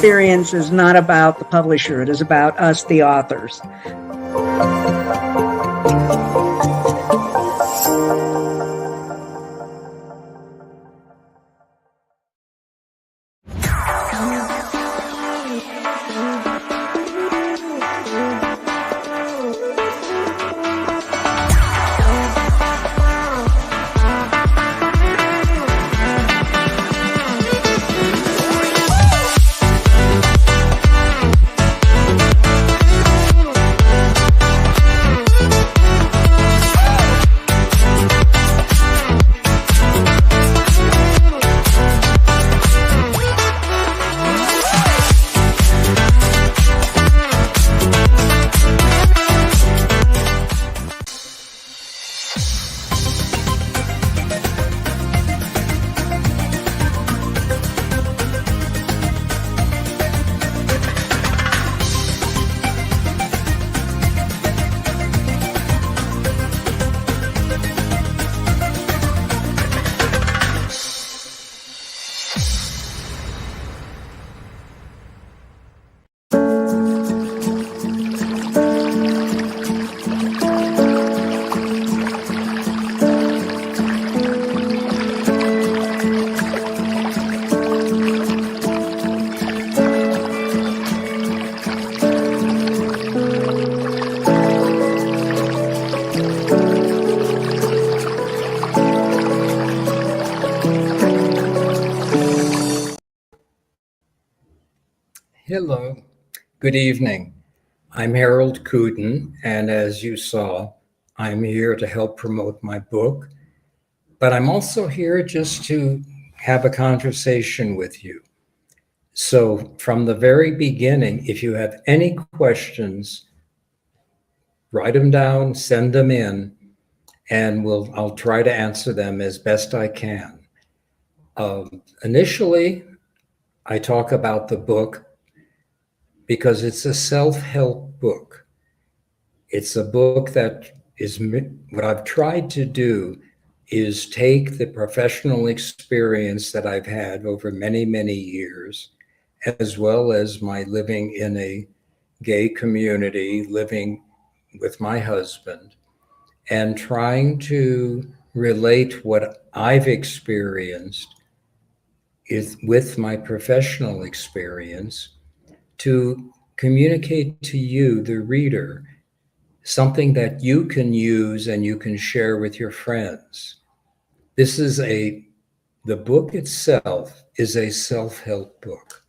experience is not about the publisher. It is about us, the authors. Hello, good evening. I'm Harold Kooden, and as you saw, I'm here to help promote my book, but I'm also here just to have a conversation with you. So from the very beginning, if you have any questions, write them down, send them in, and I'll try to answer them as best I can. Initially, I talk about the book because it's a self-help book. It's a book that is, what I've tried to do is take the professional experience that I've had over many, many years, as well as my living in a gay community, living with my husband, and trying to relate what I've experienced with my professional experience to communicate to you, the reader, something that you can use and you can share with your friends. The book itself is a self-help book.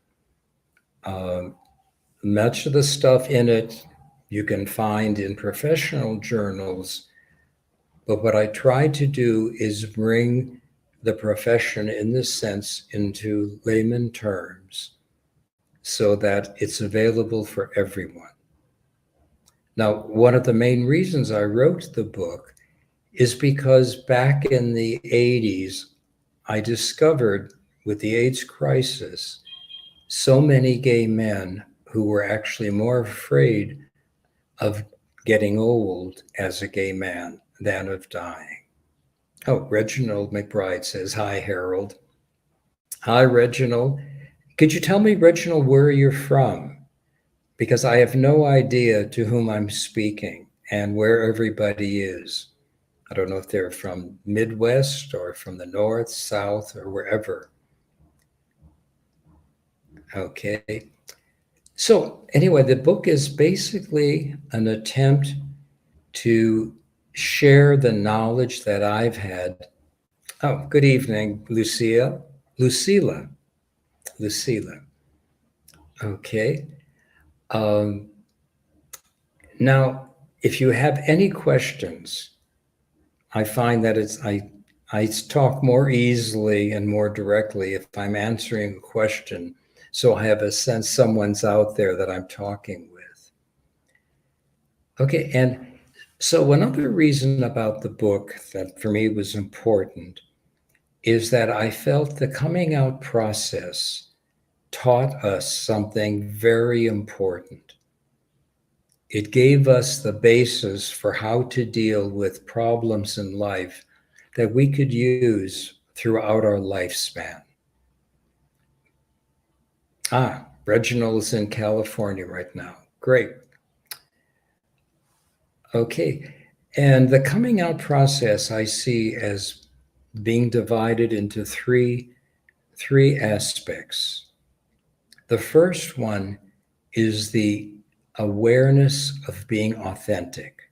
Much of the stuff in it you can find in professional journals, but what I try to do is bring the profession in this sense into layman terms so that it's available for everyone. Now, one of the main reasons I wrote the book is because back in the 80s, I discovered with the AIDS crisis, so many gay men who were actually more afraid of getting old as a gay man than of dying. Oh, Reginald McBride says, hi, Harold. Hi, Reginald. Could you tell me, Reginald, where you're from? Because I have no idea to whom I'm speaking and where everybody is. I don't know if they're from Midwest or from the North, South, or wherever. Okay. So anyway, the book is basically an attempt to share the knowledge that I've had. Oh, good evening, Lucilla. Okay. Now, if you have any questions, I find that I talk more easily and more directly if I'm answering a question. So I have a sense someone's out there that I'm talking with. Okay, and so another reason about the book that for me was important is that I felt the coming out process taught us something very important. It gave us the basis for how to deal with problems in life that we could use throughout our lifespan. Reginald's in California right now. Great. Okay. And the coming out process I see as being divided into three aspects. The first one is the awareness of being authentic,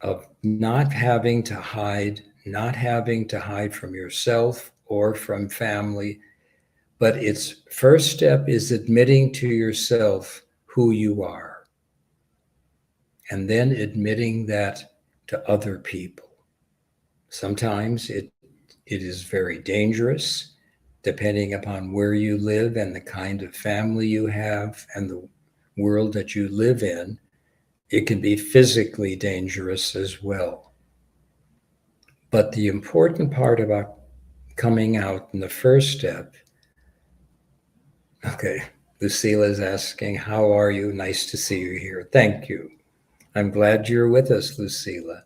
of not having to hide, not having to hide from yourself or from family. But its first step is admitting to yourself who you are, and then admitting that to other people. Sometimes it is very dangerous, depending upon where you live and the kind of family you have and the world that you live in. It can be physically dangerous as well. But the important part about coming out in the first step, okay, Lucille is asking, how are you? Nice to see you here. Thank you. I'm glad you're with us, Lucilla.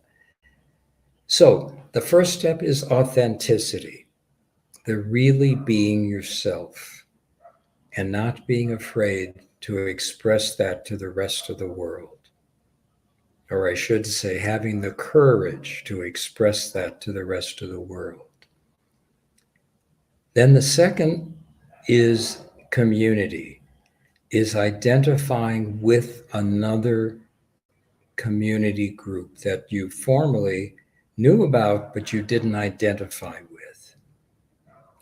So the first step is authenticity, the really being yourself and not being afraid to express that to the rest of the world. Or I should say, having the courage to express that to the rest of the world. Then the second is community, is identifying with another community group that you formerly knew about, but you didn't identify with.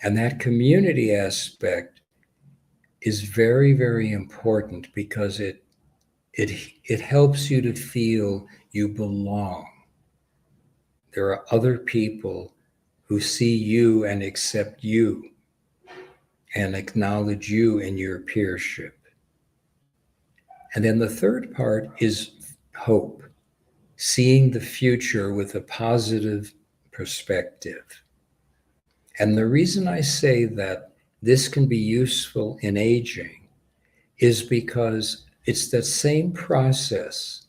And that community aspect is very, very important because it helps you to feel you belong. There are other people who see you and accept you and acknowledge you in your peership. And then the third part is hope, seeing the future with a positive perspective. And the reason I say that this can be useful in aging is because it's the same process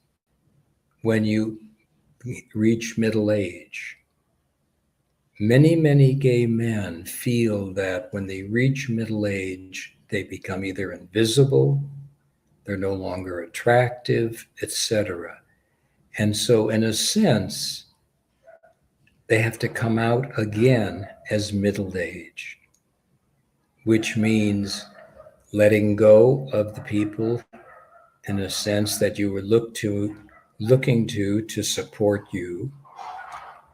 when you reach middle age. Many, many gay men feel that when they reach middle age, they become either invisible, they're no longer attractive, etc. And so, in a sense, they have to come out again as middle-aged, which means letting go of the people in a sense that you were looking to support you,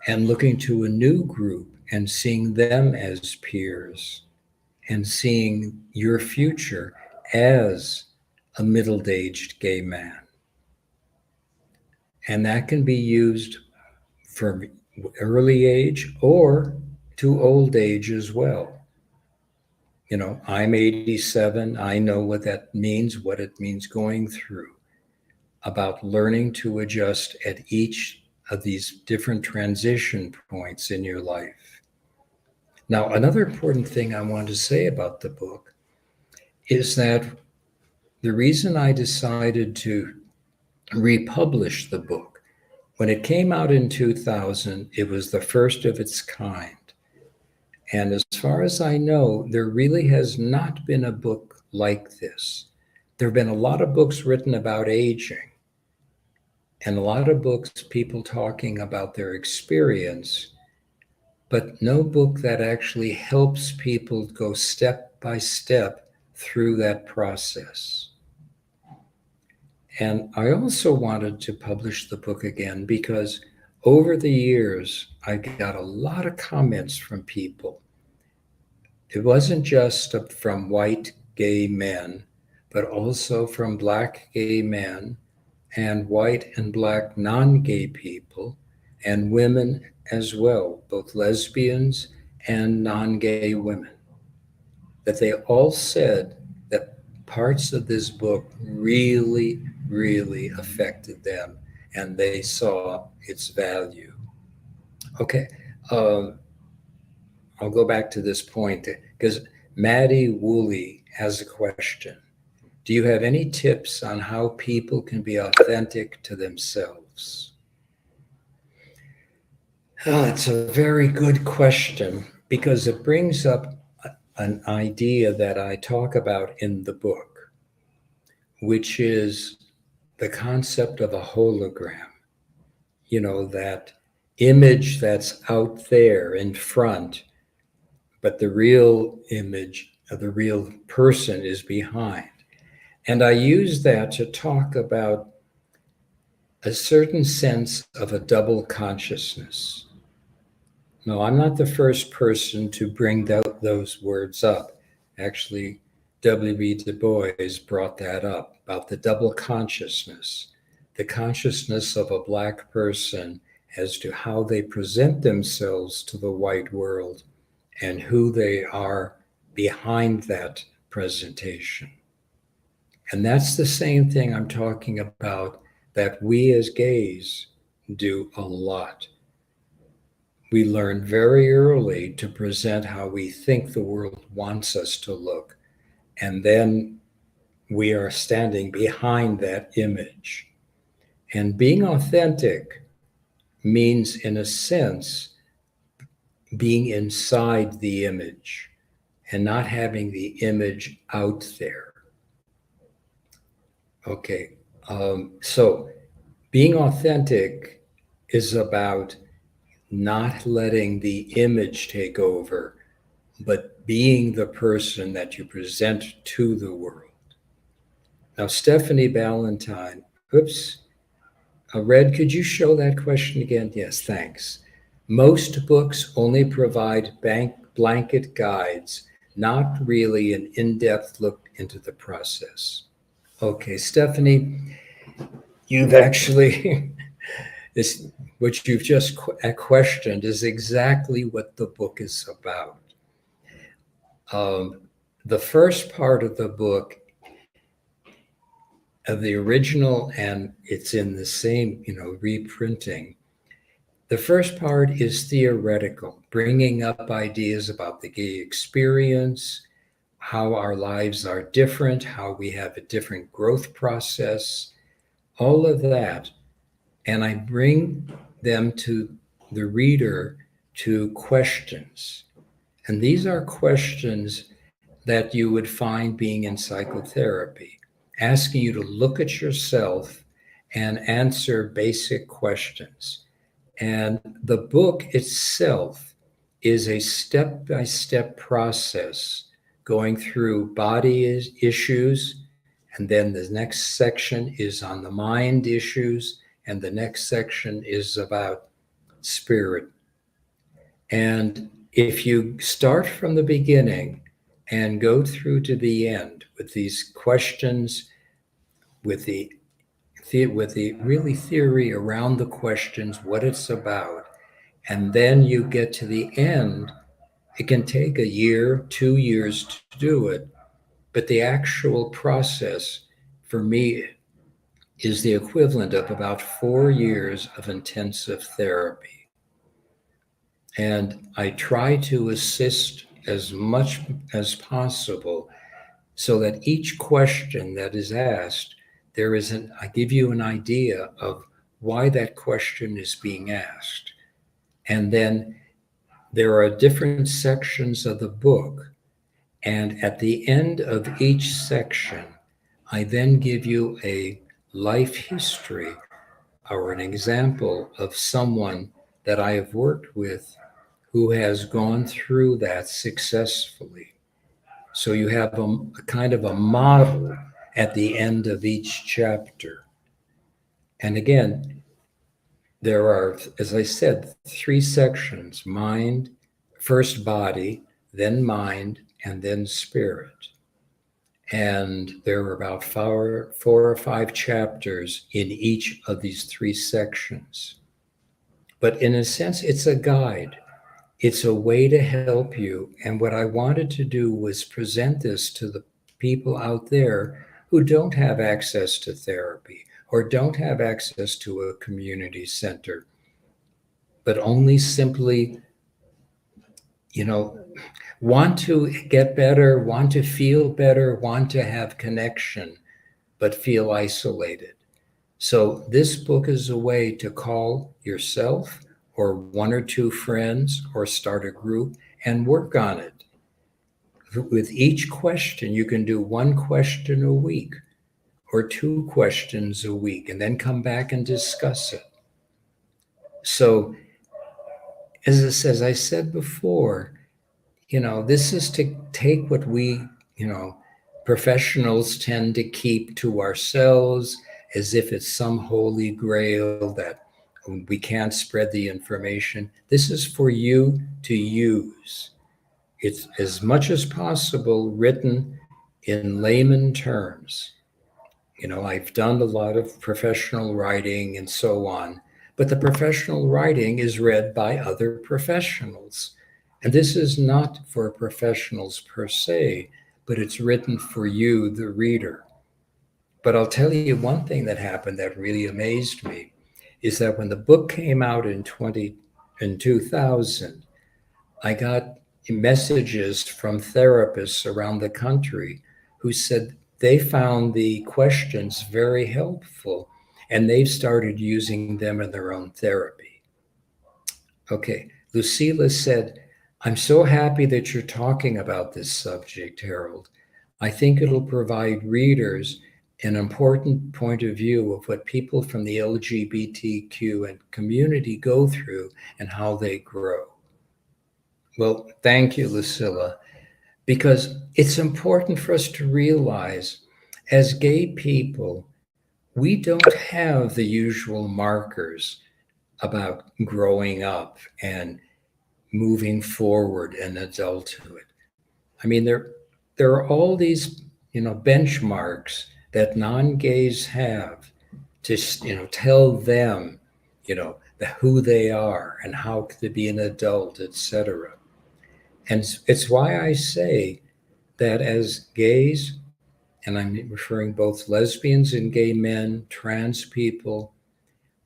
and looking to a new group and seeing them as peers and seeing your future as a middle-aged gay man. And that can be used from early age or to old age as well. You know, I'm 87. I know what that means, what it means going through, about learning to adjust at each of these different transition points in your life. Now, another important thing I want to say about the book is that the reason I decided to republish the book, when it came out in 2000, it was the first of its kind. And as far as I know, there really has not been a book like this. There have been a lot of books written about aging, and a lot of books, people talking about their experience, but no book that actually helps people go step by step through that process. And I also wanted to publish the book again because over the years, I got a lot of comments from people. It wasn't just from white gay men, but also from black gay men and white and black non-gay people and women as well, both lesbians and non-gay women, that they all said that parts of this book really, really affected them and they saw its value. Okay, I'll go back to this point because Maddie Woolley has a question. Do you have any tips on how people can be authentic to themselves? Oh, it's a very good question because it brings up an idea that I talk about in the book, which is the concept of a hologram. You know, that image that's out there in front, but the real image of the real person is behind. And I use that to talk about a certain sense of a double consciousness. No, I'm not the first person to bring those words up. Actually, W.B. Du Bois brought that up about the double consciousness, the consciousness of a Black person as to how they present themselves to the white world and who they are behind that presentation. And that's the same thing I'm talking about that we as gays do a lot. We learn very early to present how we think the world wants us to look. And then we are standing behind that image. And being authentic means, in a sense, being inside the image and not having the image out there. Okay, so being authentic is about not letting the image take over, but being the person that you present to the world. Now, Stephanie Ballantyne, oops, Red, could you show that question again? Yes, thanks. Most books only provide blanket guides, not really an in-depth look into the process. Okay, Stephanie, you've actually, this, what you've just questioned is exactly what the book is about. The first part of the book, of the original, and it's in the same, reprinting. The first part is theoretical, bringing up ideas about the gay experience, how our lives are different, how we have a different growth process, all of that. And I bring them to the reader to questions. And these are questions that you would find being in psychotherapy, asking you to look at yourself and answer basic questions. And the book itself is a step-by-step process going through body issues, and then the next section is on the mind issues, and the next section is about spirit. And if you start from the beginning and go through to the end with these questions, with the really theory around the questions, what it's about, and then you get to the end, it can take a year, 2 years to do it. But the actual process for me is the equivalent of about 4 years of intensive therapy. And I try to assist as much as possible so that each question that is asked, I give you an idea of why that question is being asked. And then there are different sections of the book. And at the end of each section, I then give you a life history or an example of someone that I have worked with who has gone through that successfully. So you have a kind of a model at the end of each chapter. And again, there are, as I said, 3 sections: mind, first body, then mind, and then spirit. And there are about 4 or 5 chapters in each of these 3 sections. But in a sense, it's a guide. It's a way to help you. And what I wanted to do was present this to the people out there who don't have access to therapy or don't have access to a community center, but only simply, want to get better, want to feel better, want to have connection, but feel isolated. So this book is a way to call yourself or 1 or 2 friends or start a group and work on it. with each question, you can do one question a week or two questions a week and then come back and discuss it. So, as I said before, this is to take what we, professionals tend to keep to ourselves as if it's some holy grail that we can't spread the information. This is for you to use. It's as much as possible written in layman terms. I've done a lot of professional writing and so on, but the professional writing is read by other professionals. And this is not for professionals per se, but it's written for you, the reader. But I'll tell you one thing that happened that really amazed me is that when the book came out in 2000, I got messages from therapists around the country who said they found the questions very helpful and they've started using them in their own therapy. Okay, Lucila said, I'm so happy that you're talking about this subject, Harold. I think it'll provide readers an important point of view of what people from the LGBTQ and community go through and how they grow. Well, thank you, Lucilla, because it's important for us to realize as gay people, we don't have the usual markers about growing up and moving forward and adulthood. I mean, there are all these, benchmarks that non-gays have to, tell them, who they are and how to be an adult, etc. And it's why I say that as gays, and I'm referring both lesbians and gay men, trans people,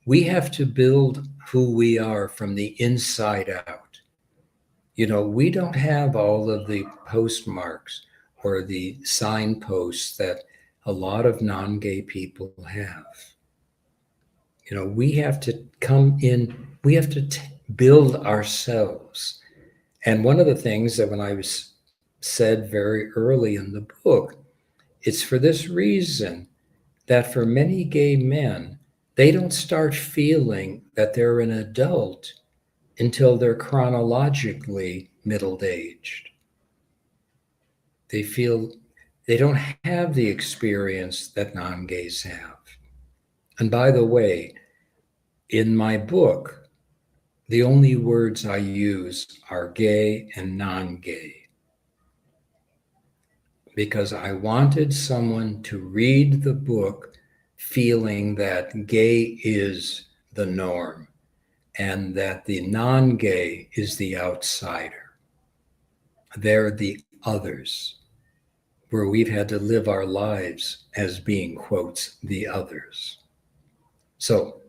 we have to build who we are from the inside out. We don't have all of the postmarks or the signposts that a lot of non-gay people have. We have to come in, we have to build ourselves. And one of the things that when I was said very early in the book, it's for this reason that for many gay men, they don't start feeling that they're an adult until they're chronologically middle-aged. They feel they don't have the experience that non-gays have. And by the way, in my book, the only words I use are gay and non-gay, because I wanted someone to read the book feeling that gay is the norm and that the non-gay is the outsider. They're the others, where we've had to live our lives as being, quotes, the others. So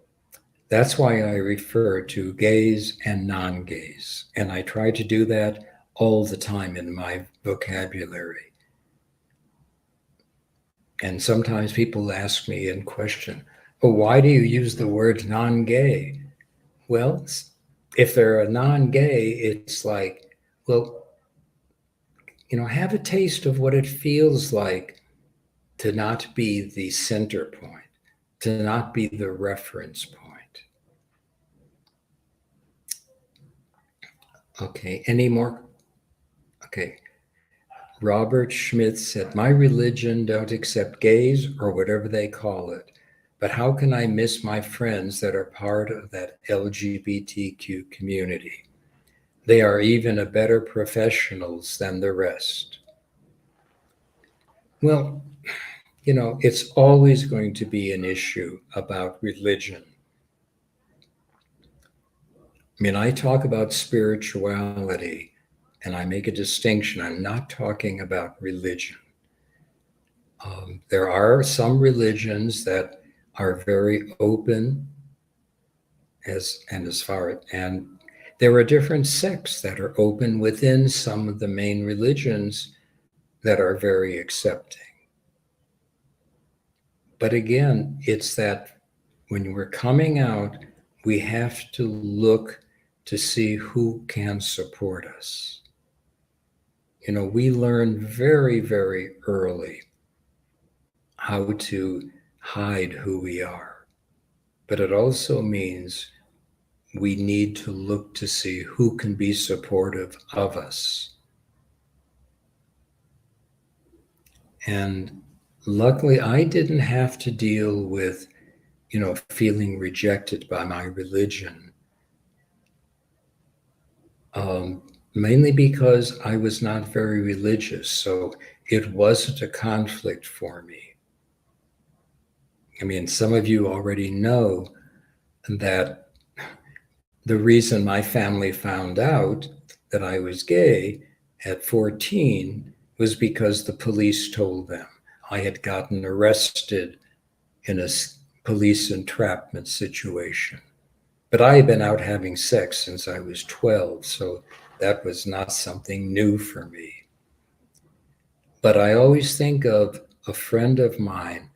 that's why I refer to gays and non-gays. And I try to do that all the time in my vocabulary. And sometimes people ask me in question, oh, why do you use the word non-gay? Well, if they're a non-gay, it's like, well, have a taste of what it feels like to not be the center point, to not be the reference point. Okay, any more? Okay. Robert Schmidt said, my religion don't accept gays or whatever they call it, but how can I miss my friends that are part of that LGBTQ community? They are even a better professionals than the rest. Well, it's always going to be an issue about religion. I mean, I talk about spirituality and I make a distinction. I'm not talking about religion. There are some religions that are very open and there are different sects that are open within some of the main religions that are very accepting. But again, it's that when we're coming out, we have to look to see who can support us. We learn very, very early how to hide who we are. But it also means we need to look to see who can be supportive of us. And luckily, I didn't have to deal with, feeling rejected by my religion, mainly because I was not very religious. So it wasn't a conflict for me. I mean, some of you already know that the reason my family found out that I was gay at 14 was because the police told them. I had gotten arrested in a police entrapment situation. But I had been out having sex since I was 12, so that was not something new for me. But I always think of a friend of mine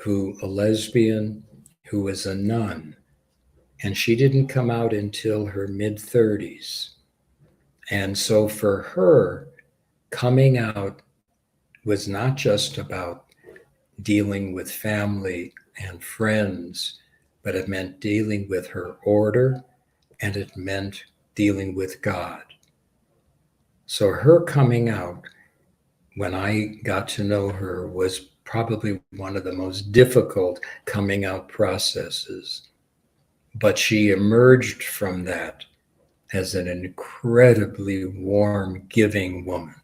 a lesbian, who was a nun, and she didn't come out until her mid 30s. And so for her, coming out was not just about dealing with family and friends, but it meant dealing with her order, and it meant dealing with God. So her coming out, when I got to know her, was probably one of the most difficult coming out processes. But she emerged from that as an incredibly warm, giving woman.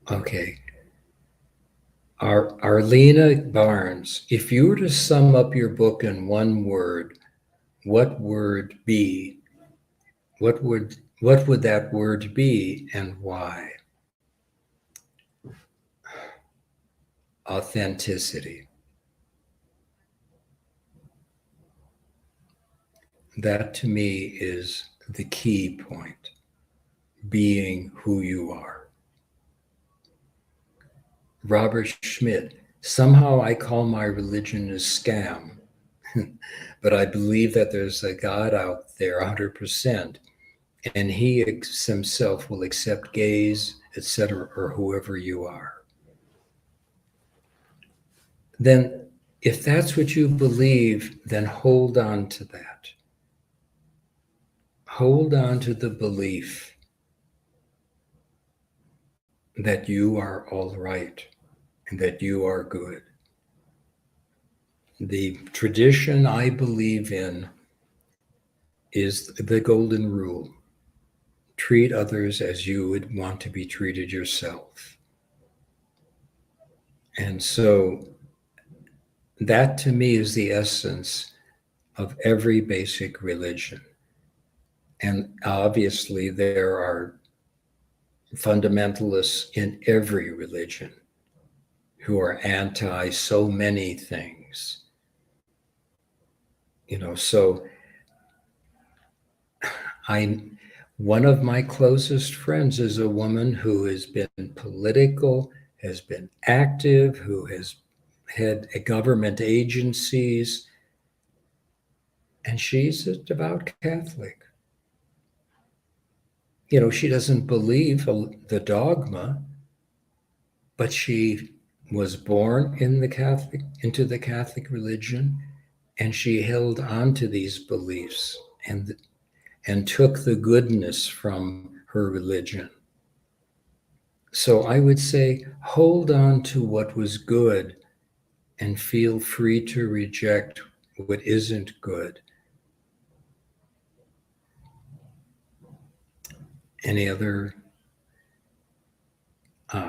Okay. Arlena Barnes, if you were to sum up your book in one word, what would that word be and why? Authenticity. That to me is the key point. Being who you are. Robert Schmidt, somehow I call my religion a scam, but I believe that there's a God out there 100%, and he himself will accept gays, etc., or whoever you are. Then if that's what you believe, then hold on to that. Hold on to the belief that you are all right and that you are good. The tradition I believe in is the golden rule. Treat others as you would want to be treated yourself. And so that to me is the essence of every basic religion. And obviously there are fundamentalists in every religion who are anti so many things. So one of my closest friends is a woman who has been political, has been active, who has had government agencies, and she's a devout Catholic. She doesn't believe the dogma, but she was born into the Catholic religion, and she held on to these beliefs and took the goodness from her religion. So I would say, hold on to what was good and feel free to reject what isn't good. Any other?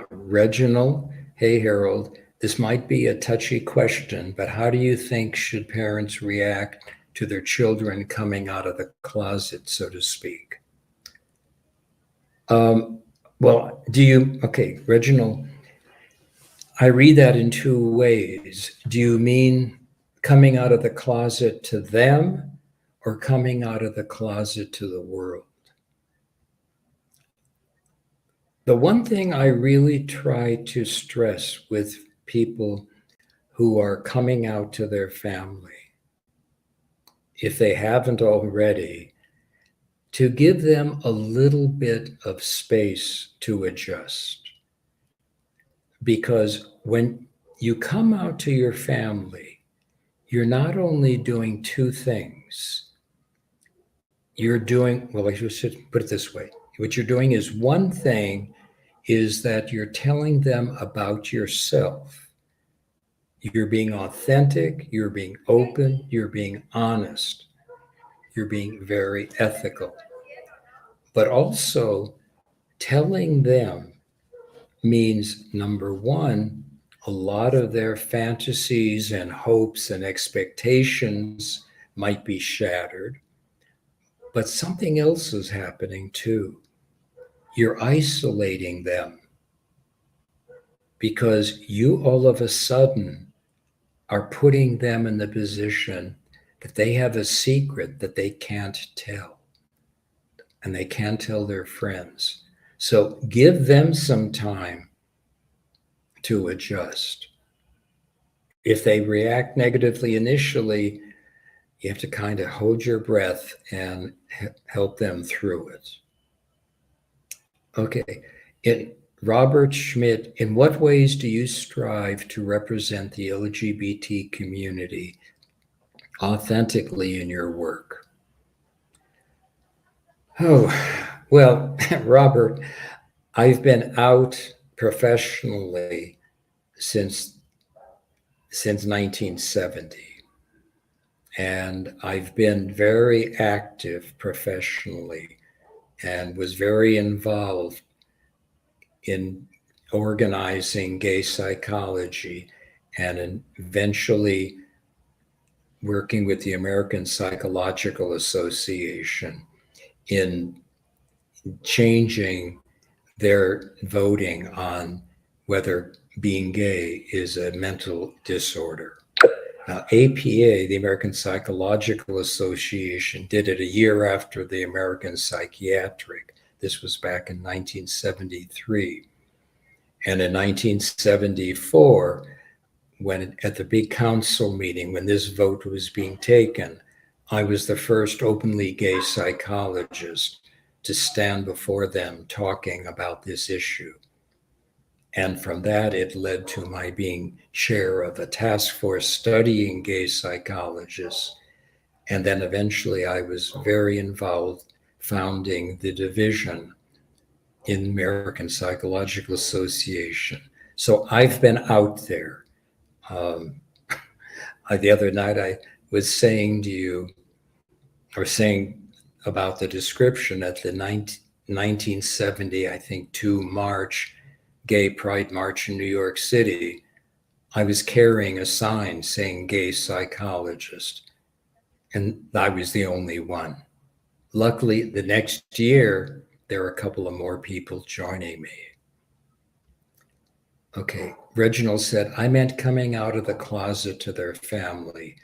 Reginald, hey Harold, this might be a touchy question, but how do you think should parents react to their children coming out of the closet, so to speak? Okay, Reginald, I read that in two ways. Do you mean coming out of the closet to them or coming out of the closet to the world? The one thing I really try to stress with people who are coming out to their family, if they haven't already, to give them a little bit of space to adjust. Because when you come out to your family, you're not only doing two things. You're doing, well, I should put it this way. What you're doing is, one thing is that you're telling them about yourself. You're being authentic, you're being open, you're being honest, you're being very ethical. But also, telling them means, number one, a lot of their fantasies and hopes and expectations might be shattered, but something else is happening too. You're isolating them because you all of a sudden are putting them in the position that they have a secret that they can't tell, and they can't tell their friends. So give them some time to adjust. If they react negatively initially, you have to kind of hold your breath and help them through it. Okay. Robert Schmidt, in what ways do you strive to represent the LGBT community authentically in your work? Oh, well, Robert, I've been out professionally since 1970. And I've been very active professionally and was very involved in organizing gay psychology and eventually working with the American Psychological Association in changing their voting on whether being gay is a mental disorder. Now, APA, the American Psychological Association, did it a year after the American Psychiatric. This was back in 1973. And in 1974, when at the big council meeting, when this vote was being taken, I was the first openly gay psychologist to stand before them talking about this issue. And from that, it led to my being chair of a task force studying gay psychologists. And then eventually I was very involved founding the division in American Psychological Association. So I've been out there. The other night I was saying to you, or saying about the description at the 1970, I think, 2 March, Gay Pride March in New York City, I was carrying a sign saying gay psychologist, and I was the only one. Luckily, the next year, there were a couple of more people joining me. Okay, Reginald said, I meant coming out of the closet to their family.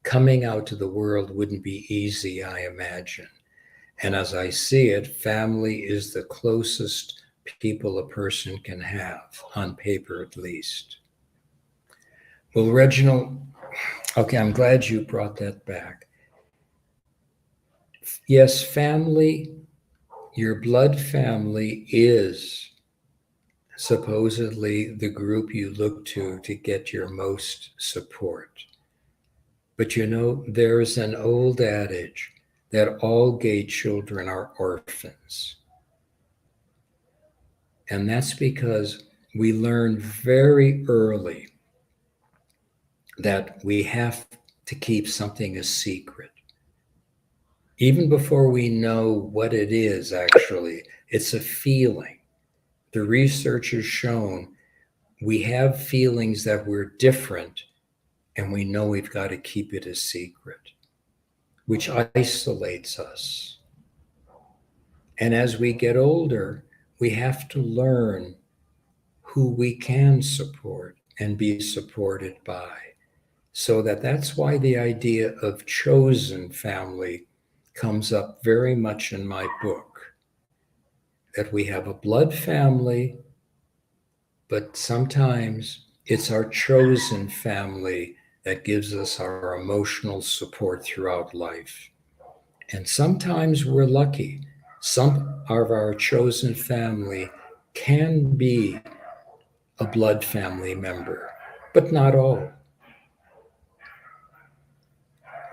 Coming out to the world wouldn't be easy, I imagine. And as I see it, family is the closest people a person can have, on paper at least. Well, Reginald, okay, I'm glad you brought that back. Yes, family, your blood family is supposedly the group you look to get your most support. But you know, there's an old adage that all gay children are orphans. And that's because we learn very early that we have to keep something a secret. Even before we know what it is, actually, it's a feeling. The research has shown we have feelings that we're different, and we know we've got to keep it a secret, which isolates us. And as we get older, we have to learn who we can support and be supported by. So that's why the idea of chosen family comes up very much in my book, that we have a blood family, but sometimes it's our chosen family that gives us our emotional support throughout life. And sometimes we're lucky. Some of our chosen family can be a blood family member, but not all.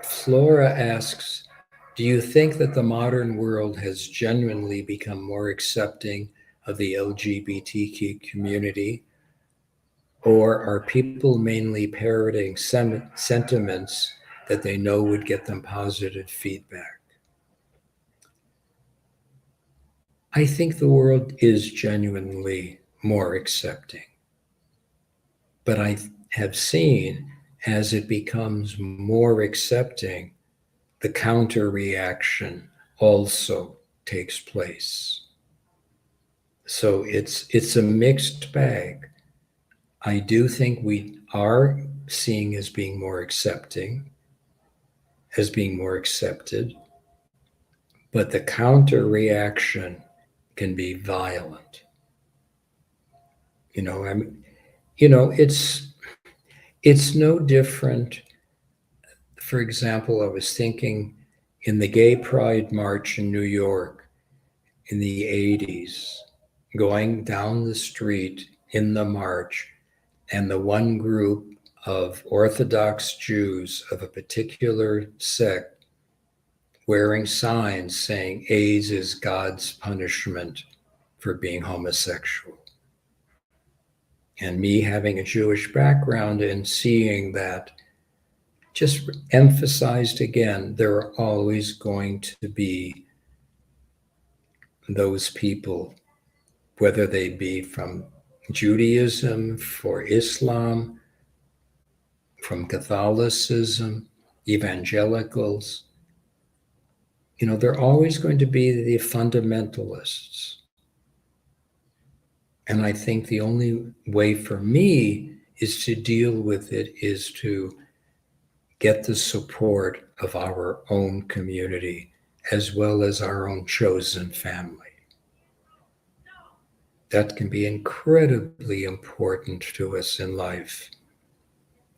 Flora asks, do you think that the modern world has genuinely become more accepting of the LGBTQ community? Or are people mainly parroting sentiments that they know would get them positive feedback? I think the world is genuinely more accepting. But I have seen as it becomes more accepting, the counter reaction also takes place. So it's a mixed bag. I do think we are seeing as being more accepting, as being more accepted, but the counter reaction can be violent. You know, I'm, you know, it's no different. For example, I was thinking in the Gay Pride March in New York in the 80s, going down the street in the march, and the one group of Orthodox Jews of a particular sect wearing signs saying AIDS is God's punishment for being homosexual. And me having a Jewish background and seeing that just emphasized again, there are always going to be those people, whether they be from Judaism, for Islam, from Catholicism, evangelicals. You know, they're always going to be the fundamentalists. And I think the only way for me is to deal with it is to get the support of our own community as well as our own chosen family. That can be incredibly important to us in life,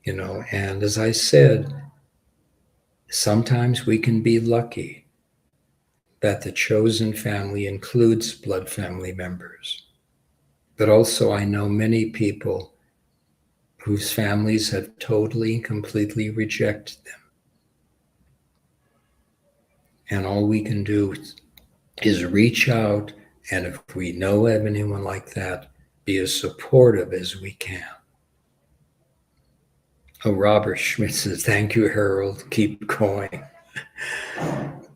you know. And as I said, sometimes we can be lucky that the chosen family includes blood family members. But also, I know many people whose families have totally and completely rejected them. And all we can do is reach out, and if we know of anyone like that, be as supportive as we can. Oh, Robert Schmidt says, thank you, Harold. Keep going.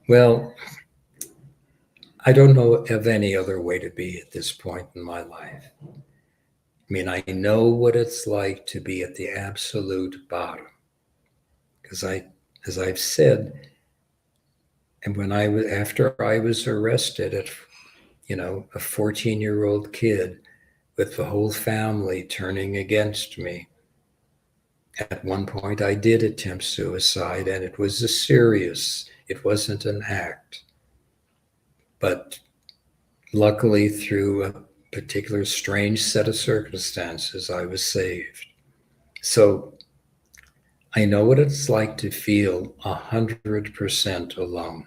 Well, I don't know of any other way to be at this point in my life. I mean, I know what it's like to be at the absolute bottom. Because as I've said, and after I was arrested at, you know, a 14-year-old kid with the whole family turning against me, at one point I did attempt suicide, and it was it wasn't an act. But luckily, through a particular strange set of circumstances, I was saved. So I know what it's like to feel 100% alone.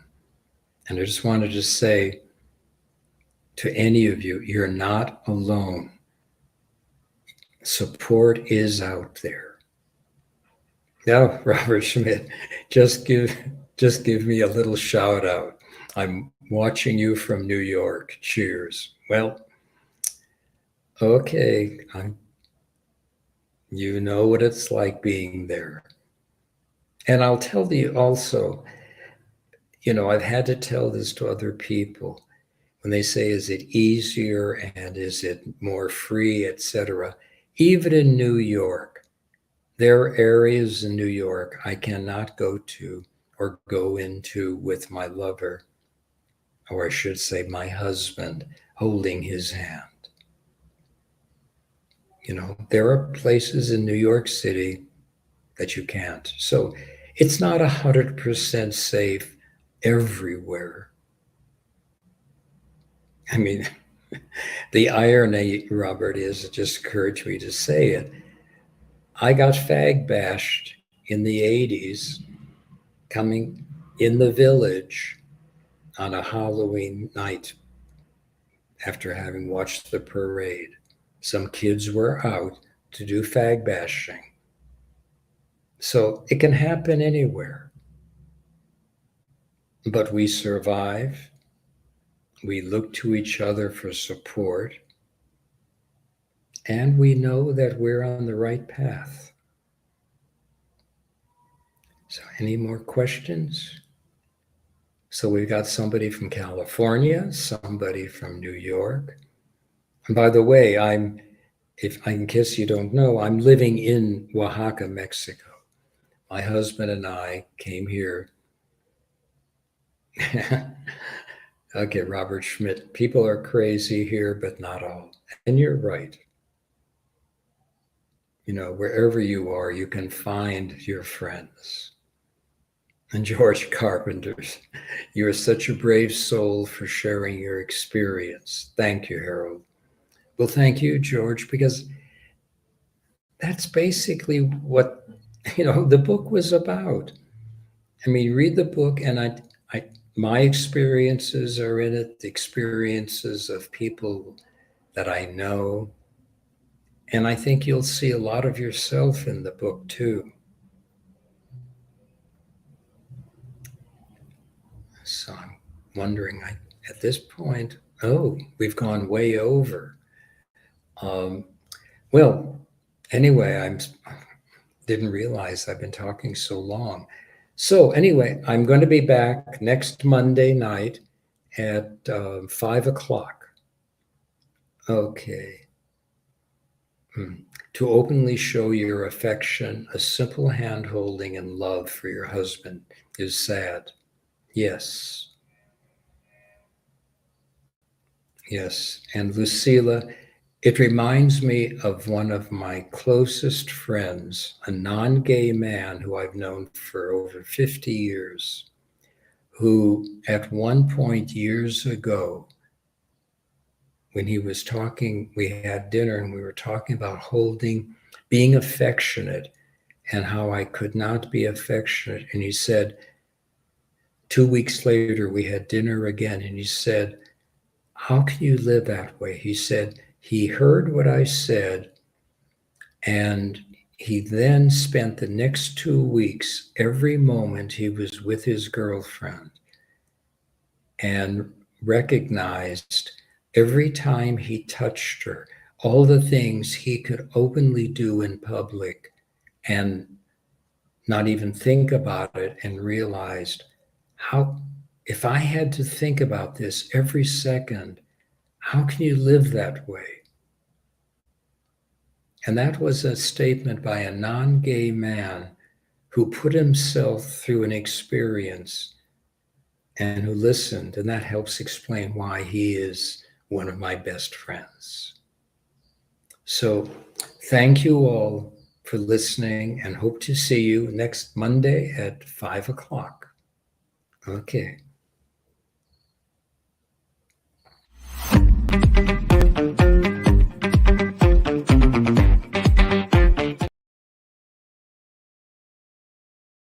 And I just wanted to say to any of you, you're not alone. Support is out there. Now, Robert Schmidt, just give me a little shout out. I'm watching you from New York. Cheers. Well, okay. You know what it's like being there. And I'll tell you also, you know, I've had to tell this to other people when they say, is it easier and is it more free, etc. Even in New York, there are areas in New York I cannot go to or go into with my lover, or I should say my husband, holding his hand. You know, there are places in New York City that you can't. So it's not 100% safe everywhere. I mean, the irony, Robert, is it just occurred to me to say it. I got fag bashed in the 80s coming in the village on a Halloween night after having watched the parade. Some kids were out to do fag bashing. So it can happen anywhere. But we survive. We look to each other for support. And we know that we're on the right path. So, any more questions? So, we've got somebody from California, somebody from New York. And by the way, in case you don't know, I'm living in Oaxaca, Mexico. My husband and I came here. Okay, Robert Schmidt, people are crazy here, but not all. And you're right. You know, wherever you are, you can find your friends. And George Carpenter's, you are such a brave soul for sharing your experience. Thank you, Harold. Well, thank you, George, because that's basically what, the book was about. I mean, read the book, and my experiences are in it, the experiences of people that I know. And I think you'll see a lot of yourself in the book, too. So I'm wondering, at this point, we've gone way over. Well, anyway, I didn't realize I've been talking so long. So anyway, I'm going to be back next Monday night at 5 o'clock. Okay. To openly show your affection, a simple hand holding and love for your husband is sad. Yes. Yes. And Lucila, it reminds me of one of my closest friends, a non-gay man who I've known for over 50 years, who at one point years ago, when he was talking, we had dinner and we were talking about being affectionate and how I could not be affectionate. And he said, 2 weeks later, we had dinner again, and he said, how can you live that way? He said, he heard what I said, and he then spent the next 2 weeks, every moment he was with his girlfriend, and recognized every time he touched her, all the things he could openly do in public and not even think about it, and realized if I had to think about this every second, how can you live that way? And that was a statement by a non-gay man who put himself through an experience and who listened. And that helps explain why he is one of my best friends. So thank you all for listening, and hope to see you next Monday at 5 o'clock. Okay.